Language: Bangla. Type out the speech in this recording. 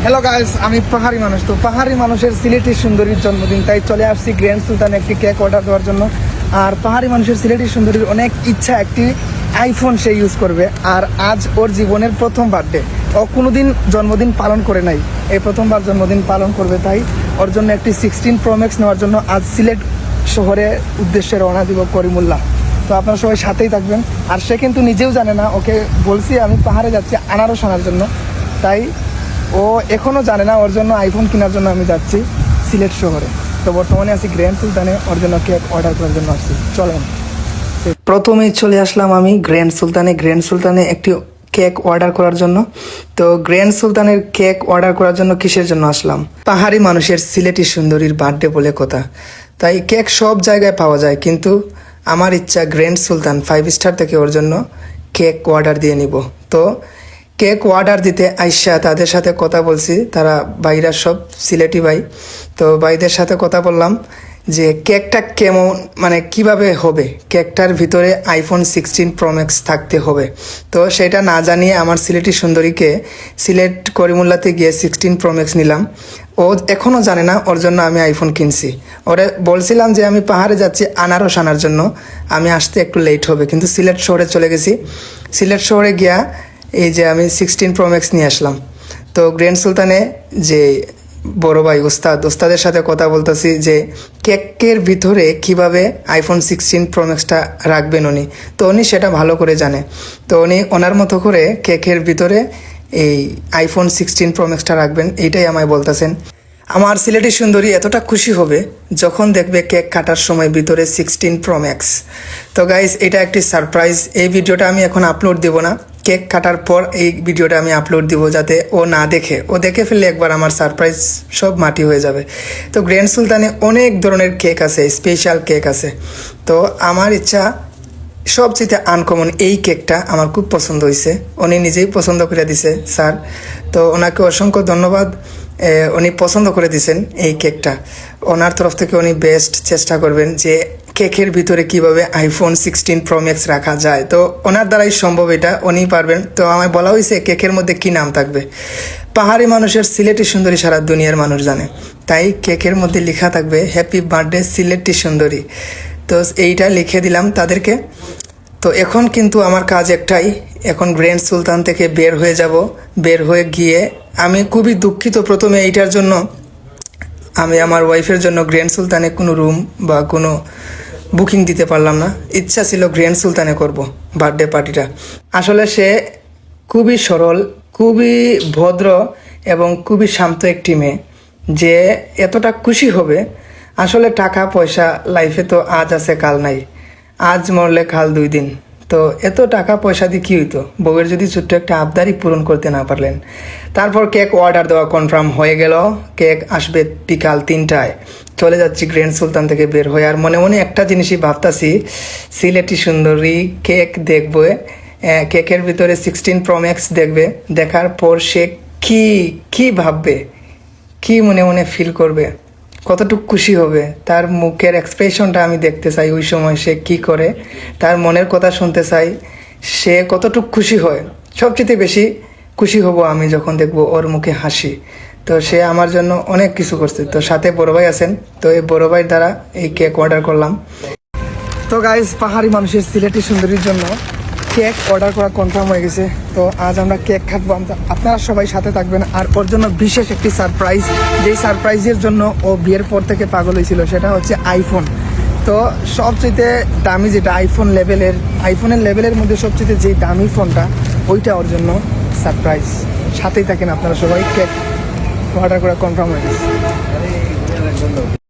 হ্যালো গাইস, আমি পাহাড়ি মানুষ। তো পাহাড়ি মানুষের সিলেটি সুন্দরীর জন্মদিন, তাই চলে আসছি গ্র্যান্ড সুলতানে একটি কেক অর্ডার দেওয়ার জন্য। আর পাহাড়ি মানুষের সিলেটি সুন্দরীর অনেক ইচ্ছা একটি আইফোন সে ইউজ করবে। আর আজ ওর জীবনের প্রথম বার্থডে, ও কোনোদিন জন্মদিন পালন করে নাই, এই প্রথমবার জন্মদিন পালন করবে। তাই ওর জন্য একটি 16 Pro Max নেওয়ার জন্য আজ সিলেট শহরে উদ্দেশ্যে রওনা দিব করিমুল্লাহ। তো আপনারা সবাই সাথেই থাকবেন। আর সে কিন্তু নিজেও জানে না, ওকে বলছি আমি পাহাড়ে যাচ্ছি আনারস আনার জন্য, তাই ও এখনও জানে না ওর জন্য আইফোন কেনার জন্য আমি যাচ্ছি সিলেট শহরে। তো বর্তমানে আছি গ্র্যান্ড সুলতানে, ওর জন্য কেক অর্ডার করার জন্য আসছি। চলেন, প্রথমেই চলে আসলাম আমি গ্র্যান্ড সুলতানে একটি কেক অর্ডার করার জন্য। তো গ্র্যান্ড সুলতানের কেক অর্ডার করার জন্য কিসের জন্য আসলাম? পাহাড়ি মানুষের সিলেটি সুন্দরীর বার্থডে বলে কথা, তাই কেক সব জায়গায় পাওয়া যায়, কিন্তু আমার ইচ্ছা গ্র্যান্ড সুলতান 5 স্টার থেকে ওর জন্য কেক অর্ডার দিয়ে নিব। তো কেক অর্ডার দিতে আইসা তাদের সাথে কথা বলছি, তারা ভাইরা সব সিলেটি ভাই। তো ভাইদের সাথে কথা বললাম যে কেকটা কেমন, মানে কিভাবে হবে, কেকটার ভিতরে আইফোন 16 Pro Max থাকতে হবে। তো সেটা না জানিয়ে আমার সিলেটি সুন্দরীকে সিলেট করিমুল্লাতে গিয়ে 16 Pro Max নিলাম। ও এখনও জানে না ওর জন্য আমি আইফোন কিনছি। ওরে বলছিলাম যে আমি পাহাড়ে যাচ্ছি আনারস আনার জন্য, আমি আসতে একটু লেট হবে, কিন্তু সিলেট শহরে চলে গেছি। সিলেট শহরে গিয়া এই যে আমি 16 Pro Max নিয়ে আসলাম। তো গ্র্যান্ড সুলতানে যে বড় ভাই ওস্তাদের সাথে কথা বলতেছি যে কেকের ভিতরে কিভাবে আইফোন 16 Pro Maxটা রাখবেন উনি। তো উনি সেটা ভালো করে জানে, তো উনি ওনার মতো করে কেকের ভিতরে এই আইফোন 16 Pro Maxটা রাখবেন, এইটাই আমায় বলতেছেন। আমার সিলেটি সুন্দরী এতটা খুশি হবে যখন দেখবে কেক কাটার সময় ভিতরে 16 Pro Max। তো গাইস, এটা একটি সারপ্রাইজ। এই ভিডিওটা আমি এখন আপলোড দেব না, কেক কাটার পর এই ভিডিওটা আমি আপলোড দিব, যাতে ও না দেখে, ও দেখে ফেললে একবার আমার সারপ্রাইজ সব মাটি হয়ে যাবে। তো গ্র্যান্ড সুলতানে অনেক ধরনের কেক আছে, স্পেশাল কেক আছে। তো আমার ইচ্ছা সবচেয়ে আনকমন এই কেকটা আমার খুব পছন্দ হয়েছে, উনি নিজেই পছন্দ করে দিছে স্যার। তো ওনাকে অসংখ্য ধন্যবাদ, উনি পছন্দ করে দিয়েছেন এই কেকটা। ওনার তরফ থেকে উনি বেস্ট চেষ্টা করবেন যে কেকের ভিতরে কিভাবে আইফোন 16 Pro Max রাখা যায়। তো ওনার দ্বারাই সম্ভব, এটা উনি পারবেন। তো আমায় বলা হয়েছে কেকের মধ্যে কি নাম থাকবে। পাহাড়ি মানুষের সিলেটি সুন্দরী সারা দুনিয়ার মানুষ জানে, তাই কেকের মধ্যে লেখা থাকবে হ্যাপি বার্থডে সিলেটি সুন্দরী। তো এইটা লিখে দিলাম তাদেরকে। তো এখন কিন্তু আমার কাজ একটাই, এখন গ্র্যান্ড সুলতান থেকে বের হয়ে যাব। বের হয়ে গিয়ে আমি খুবই দুঃখিত প্রথমে এইটার জন্য, আমি আমার ওয়াইফের জন্য গ্র্যান্ড সুলতানে কোনো রুম বা কোনো বুকিং দিতে পারলাম না। ইচ্ছা ছিল গ্র্যান্ড সুলতানে করব বার্থডে পার্টিটা। আসলে সে খুবই সরল, খুবই ভদ্র এবং খুবই শান্ত একটি মেয়ে, যে এতটা খুশি হবে। আসলে টাকা পয়সা লাইফে তো আজ আছে কাল নাই, আজ মরলে কাল 2 দিন। তো এত টাকা পয়সা দিয়ে কী হইতো, বউয়ের যদি ছোট্ট একটা আবদারই পূরণ করতে না পারলেন। তারপর কেক অর্ডার দেওয়া কনফার্ম হয়ে গেল, কেক আসবে বিকাল 3টায়। চলে যাচ্ছি গ্র্যান্ড সুলতান থেকে বের হয়ে। আর মনে মনে একটা জিনিসই ভাবতাছি, সিলেটি সুন্দরী কেক দেখবে, কেকের ভিতরে 16 Pro Max দেখবে, দেখার পর সে কি ভাববে, কি মনে মনে ফিল করবে, কতটুকু খুশি হবে, তার মুখের এক্সপ্রেশনটা আমি দেখতে চাই। ওই সময় সে কি করে, তার মনের কথা শুনতে চাই, সে কতটুকু খুশি হয়। সবচেয়ে বেশি খুশি হব আমি যখন দেখব ওর মুখে হাসি। তো সে আমার জন্য অনেক কিছু করছে। তো সাথে বড় ভাই আছেন, তো এই বড় ভাইয়ের দ্বারা এই কেক অর্ডার করলাম। তো গাইজ, পাহাড়ি মানুষের সিলেটি সুন্দরীর জন্য কেক অর্ডার করা কনফার্ম হয়ে গেছে। তো আজ আমরা কেক কাটবো, আপনারা সবাই সাথে থাকবেন। আর ওর জন্য বিশেষ একটি সারপ্রাইজ, যেই সারপ্রাইজের জন্য ও বিয়ের পর থেকে পাগল হয়েছিল, সেটা হচ্ছে আইফোন। তো সবচেয়ে দামি যেটা আইফোনের লেভেলের মধ্যে সবচেয়ে যে দামি ফোনটা, ওইটা ওর জন্য সারপ্রাইজ। সাথেই থাকেন আপনারা সবাই, কেক অর্ডার করা কনফার্ম হয়ে গেছে।